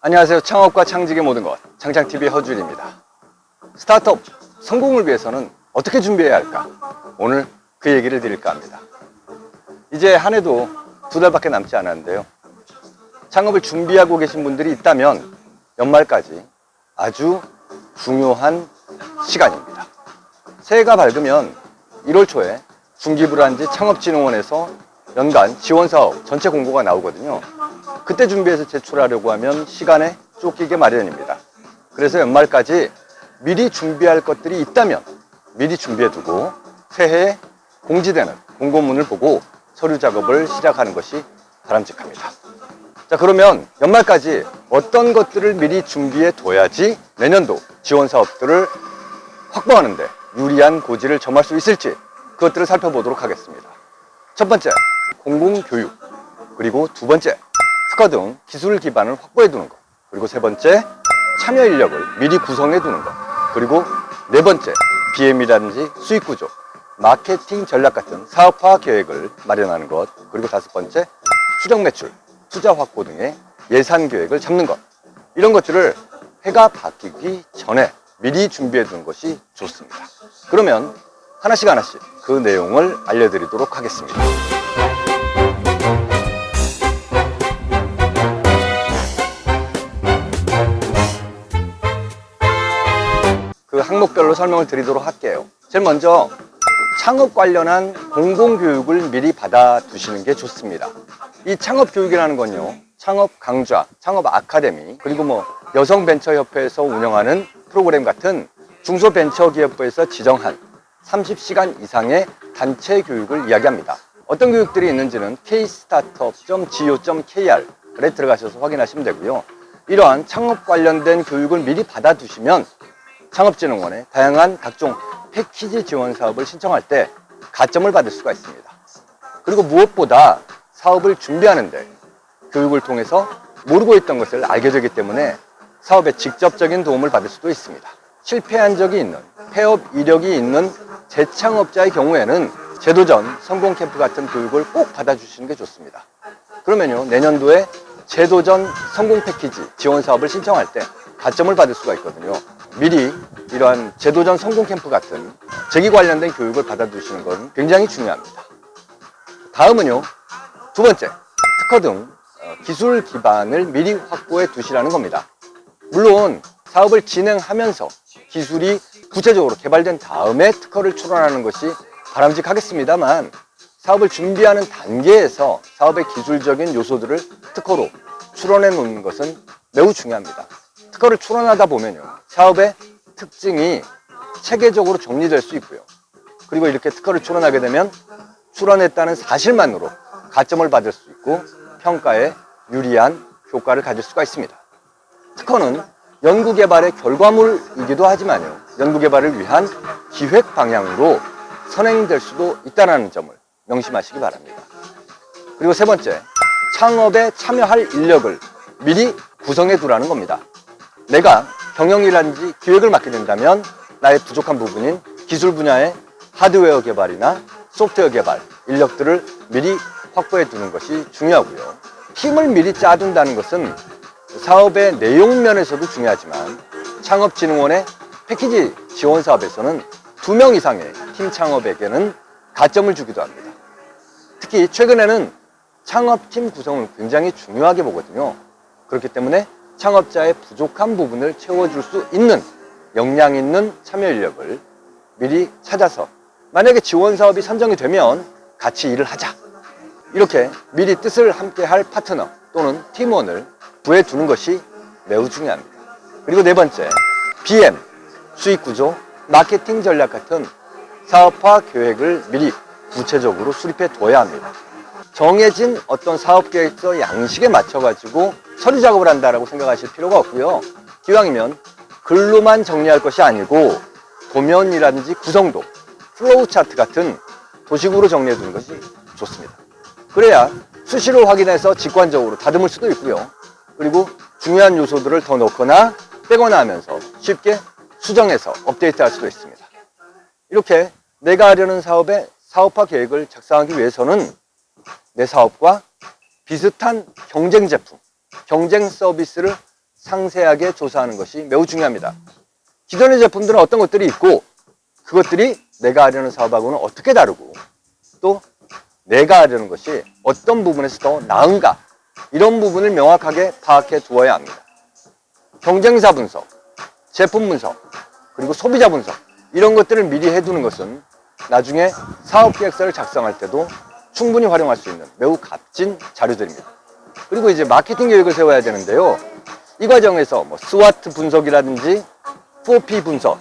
안녕하세요. 창업과 창직의 모든 것, 창창TV 허준입니다. 스타트업 성공을 위해서는 어떻게 준비해야 할까? 오늘 그 얘기를 드릴까 합니다. 이제 한 해도 2달밖에 남지 않았는데요. 창업을 준비하고 계신 분들이 있다면 연말까지 아주 중요한 시간입니다. 새해가 밝으면 1월 초에 중기불안지 창업진흥원에서 연간 지원사업 전체 공고가 나오거든요. 그때 준비해서 제출하려고 하면 시간에 쫓기게 마련입니다. 그래서 연말까지 미리 준비할 것들이 있다면 미리 준비해두고 새해에 공지되는 공고문을 보고 서류 작업을 시작하는 것이 바람직합니다. 자, 그러면 연말까지 어떤 것들을 미리 준비해 둬야지 내년도 지원 사업들을 확보하는 데 유리한 고지를 점할 수 있을지 그것들을 살펴보도록 하겠습니다. 첫 번째, 공공교육. 그리고 두 번째, 특허 등 기술 기반을 확보해 두는 것. 그리고 세 번째, 참여 인력을 미리 구성해 두는 것. 그리고 네 번째, BM이라든지 수익 구조, 마케팅 전략 같은 사업화 계획을 마련하는 것. 그리고 다섯 번째, 추정 매출, 투자 확보 등의 예산 계획을 잡는 것. 이런 것들을 해가 바뀌기 전에 미리 준비해 두는 것이 좋습니다. 그러면 하나씩 그 내용을 알려드리도록 하겠습니다. 그 항목별로 설명을 드리도록 할게요. 제일 먼저 창업 관련한 공공교육을 미리 받아 두시는 게 좋습니다. 이 창업교육이라는 건요, 창업 강좌, 창업 아카데미, 그리고 여성벤처협회에서 운영하는 프로그램 같은 중소벤처기업부에서 지정한 30시간 이상의 단체 교육을 이야기합니다. 어떤 교육들이 있는지는 kstartup.go.kr에 들어가셔서 확인하시면 되고요. 이러한 창업 관련된 교육을 미리 받아 두시면 창업진흥원에 다양한 각종 패키지 지원 사업을 신청할 때 가점을 받을 수가 있습니다. 그리고 무엇보다 사업을 준비하는데 교육을 통해서 모르고 있던 것을 알게 되기 때문에 사업에 직접적인 도움을 받을 수도 있습니다. 실패한 적이 있는, 폐업 이력이 있는 재창업자의 경우에는 제도전 성공 캠프 같은 교육을 꼭 받아주시는 게 좋습니다. 그러면요, 내년도에 제도전 성공 패키지 지원 사업을 신청할 때 가점을 받을 수가 있거든요. 미리 이러한 제도전 성공 캠프 같은 재기 관련된 교육을 받아두시는 건 굉장히 중요합니다. 다음은요, 두 번째, 특허 등 기술 기반을 미리 확보해 두시라는 겁니다. 물론 사업을 진행하면서 기술이 구체적으로 개발된 다음에 특허를 출원하는 것이 바람직하겠습니다만, 사업을 준비하는 단계에서 사업의 기술적인 요소들을 특허로 출원해 놓는 것은 매우 중요합니다. 특허를 출원하다 보면요, 사업의 특징이 체계적으로 정리될 수 있고요. 그리고 이렇게 특허를 출원하게 되면 출원했다는 사실만으로 가점을 받을 수 있고 평가에 유리한 효과를 가질 수가 있습니다. 특허는 연구개발의 결과물이기도 하지만요, 연구개발을 위한 기획 방향으로 선행될 수도 있다는 점을 명심하시기 바랍니다. 그리고 세 번째, 창업에 참여할 인력을 미리 구성해 두라는 겁니다. 내가 경영이라든지 기획을 맡게 된다면 나의 부족한 부분인 기술 분야의 하드웨어 개발이나 소프트웨어 개발 인력들을 미리 확보해 두는 것이 중요하고요. 팀을 미리 짜둔다는 것은 사업의 내용 면에서도 중요하지만 창업진흥원의 패키지 지원 사업에서는 2명 이상의 팀 창업에게는 가점을 주기도 합니다. 특히 최근에는 창업팀 구성을 굉장히 중요하게 보거든요. 그렇기 때문에 창업자의 부족한 부분을 채워줄 수 있는 역량 있는 참여 인력을 미리 찾아서 만약에 지원 사업이 선정이 되면 같이 일을 하자, 이렇게 미리 뜻을 함께 할 파트너 또는 팀원을 구해 두는 것이 매우 중요합니다. 그리고 네 번째, BM, 수익 구조, 마케팅 전략 같은 사업화 계획을 미리 구체적으로 수립해 둬야 합니다. 정해진 어떤 사업 계획서 양식에 맞춰가지고 서류 작업을 한다라고 생각하실 필요가 없고요. 기왕이면 글로만 정리할 것이 아니고 도면이라든지 구성도, 플로우 차트 같은 도식으로 정리해 두는 것이 좋습니다. 그래야 수시로 확인해서 직관적으로 다듬을 수도 있고요. 그리고 중요한 요소들을 더 넣거나 빼거나 하면서 쉽게 수정해서 업데이트할 수도 있습니다. 이렇게 내가 하려는 사업의 사업화 계획을 작성하기 위해서는 내 사업과 비슷한 경쟁 제품, 경쟁 서비스를 상세하게 조사하는 것이 매우 중요합니다. 기존의 제품들은 어떤 것들이 있고 그것들이 내가 하려는 사업하고는 어떻게 다르고 또 내가 하려는 것이 어떤 부분에서 더 나은가, 이런 부분을 명확하게 파악해 두어야 합니다. 경쟁사 분석, 제품 분석, 그리고 소비자 분석, 이런 것들을 미리 해두는 것은 나중에 사업계획서를 작성할 때도 충분히 활용할 수 있는 매우 값진 자료들입니다. 그리고 이제 마케팅 계획을 세워야 되는데요. 이 과정에서 뭐 스와트 분석이라든지 4P 분석,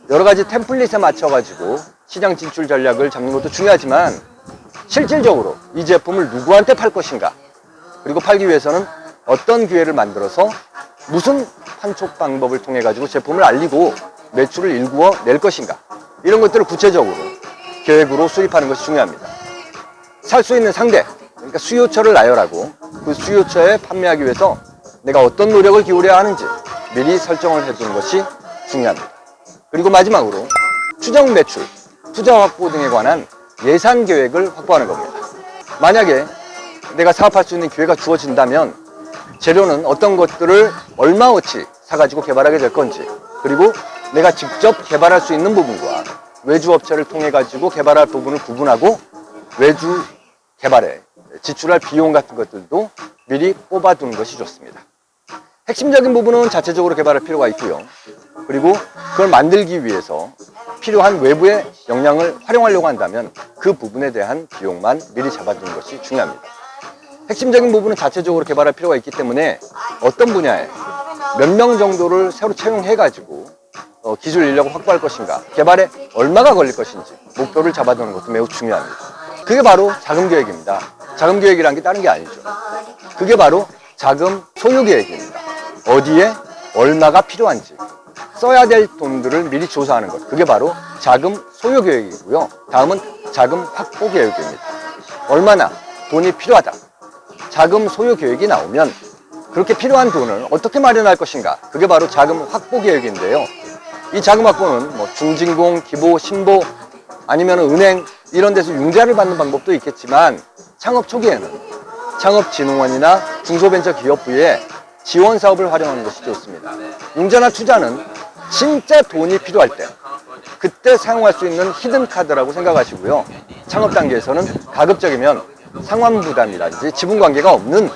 여러 가지 템플릿에 맞춰가지고 시장 진출 전략을 잡는 것도 중요하지만 실질적으로 이 제품을 누구한테 팔 것인가, 그리고 팔기 위해서는 어떤 기회를 만들어서 무슨 판촉 방법을 통해 가지고 제품을 알리고 매출을 일구어 낼 것인가, 이런 것들을 구체적으로 계획으로 수립하는 것이 중요합니다. 살 수 있는 상대, 그러니까 수요처를 나열하고 그 수요처에 판매하기 위해서 내가 어떤 노력을 기울여야 하는지 미리 설정을 해두는 것이 중요합니다. 그리고 마지막으로 추정 매출, 투자 확보 등에 관한 예산 계획을 확보하는 겁니다. 만약에 내가 사업할 수 있는 기회가 주어진다면 재료는 어떤 것들을 얼마어치 사가지고 개발하게 될 건지, 그리고 내가 직접 개발할 수 있는 부분과 외주업체를 통해 가지고 개발할 부분을 구분하고 외주 개발에 지출할 비용 같은 것들도 미리 뽑아두는 것이 좋습니다. 핵심적인 부분은 자체적으로 개발할 필요가 있고요. 그리고 그걸 만들기 위해서 필요한 외부의 역량을 활용하려고 한다면 그 부분에 대한 비용만 미리 잡아두는 것이 중요합니다. 핵심적인 부분은 자체적으로 개발할 필요가 있기 때문에 어떤 분야에 몇 명 정도를 새로 채용해가지고 기술 인력을 확보할 것인가, 개발에 얼마가 걸릴 것인지 목표를 잡아두는 것도 매우 중요합니다. 그게 바로 자금 계획입니다. 자금 계획이라는 게 다른 게 아니죠. 그게 바로 자금 소요 계획입니다. 어디에 얼마가 필요한지 써야 될 돈들을 미리 조사하는 것, 그게 바로 자금 소요 계획이고요. 다음은 자금 확보 계획입니다. 얼마나 돈이 필요하다, 자금 소요 계획이 나오면 그렇게 필요한 돈을 어떻게 마련할 것인가, 그게 바로 자금 확보 계획인데요. 이 자금 확보는 뭐 중진공, 기보, 신보, 아니면 은행 이런 데서 융자를 받는 방법도 있겠지만 창업 초기에는 창업진흥원이나 중소벤처기업부의 지원 사업을 활용하는 것이 좋습니다. 융자나 투자는 진짜 돈이 필요할 때 그때 사용할 수 있는 히든 카드라고 생각하시고요. 창업 단계에서는 가급적이면 상환 부담이라든지 지분 관계가 없는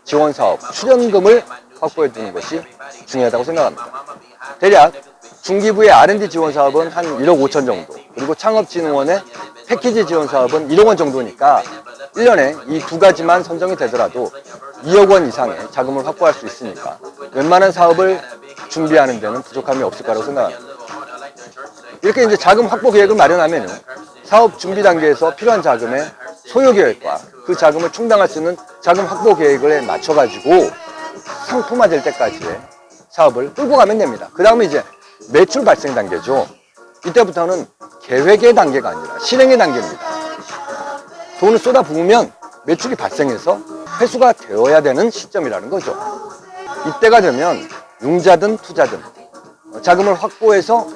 지원 사업, 출연금을 확보해 두는 것이 중요하다고 생각합니다. 대략 중기부의 R&D 지원 사업은 한 1억 5천 정도, 그리고 창업진흥원의 패키지 지원 사업은 1억 원 정도니까 1년에 이 두 가지만 선정이 되더라도 2억 원 이상의 자금을 확보할 수 있으니까 웬만한 사업을 준비하는 데는 부족함이 없을 거라고 생각합니다. 이렇게 이제 자금 확보 계획을 마련하면 사업 준비 단계에서 필요한 자금의 소요 계획과 그 자금을 충당할 수 있는 자금 확보 계획을 맞춰가지고 상품화될 때까지의 사업을 끌고 가면 됩니다. 그 다음에 이제 매출 발생 단계죠. 이때부터는 계획의 단계가 아니라 실행의 단계입니다. 돈을 쏟아 부으면 매출이 발생해서 회수가 되어야 되는 시점이라는 거죠. 이때가 되면 융자든 투자든 자금을 확보해서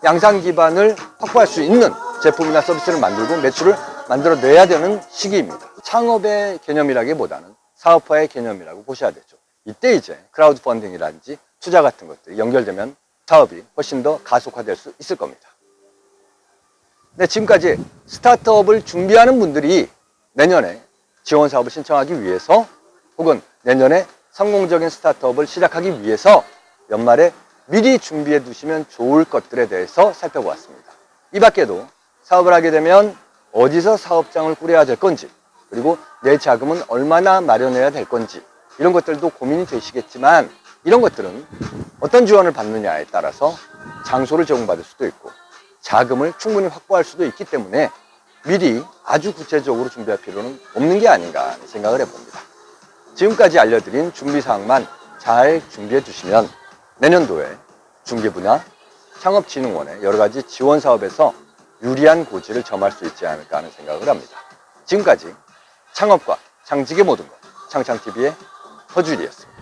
양산 기반을 확보할 수 있는 제품이나 서비스를 만들고 매출을 만들어내야 되는 시기입니다. 창업의 개념이라기보다는 사업화의 개념이라고 보셔야 되죠. 이때 이제 크라우드 펀딩이라든지 투자 같은 것들이 연결되면 사업이 훨씬 더 가속화될 수 있을 겁니다. 네, 지금까지 스타트업을 준비하는 분들이 내년에 지원 사업을 신청하기 위해서 혹은 내년에 성공적인 스타트업을 시작하기 위해서 연말에 미리 준비해 두시면 좋을 것들에 대해서 살펴보았습니다. 이 밖에도 사업을 하게 되면 어디서 사업장을 꾸려야 될 건지, 그리고 내 자금은 얼마나 마련해야 될 건지, 이런 것들도 고민이 되시겠지만 이런 것들은 어떤 지원을 받느냐에 따라서 장소를 제공받을 수도 있고 자금을 충분히 확보할 수도 있기 때문에 미리 아주 구체적으로 준비할 필요는 없는 게 아닌가 생각을 해봅니다. 지금까지 알려드린 준비사항만 잘 준비해 두시면 내년도에 중개부나 창업진흥원의 여러 가지 지원 사업에서 유리한 고지를 점할 수 있지 않을까 하는 생각을 합니다. 지금까지 창업과 창직의 모든 것, 창창TV의 허주일이었습니다.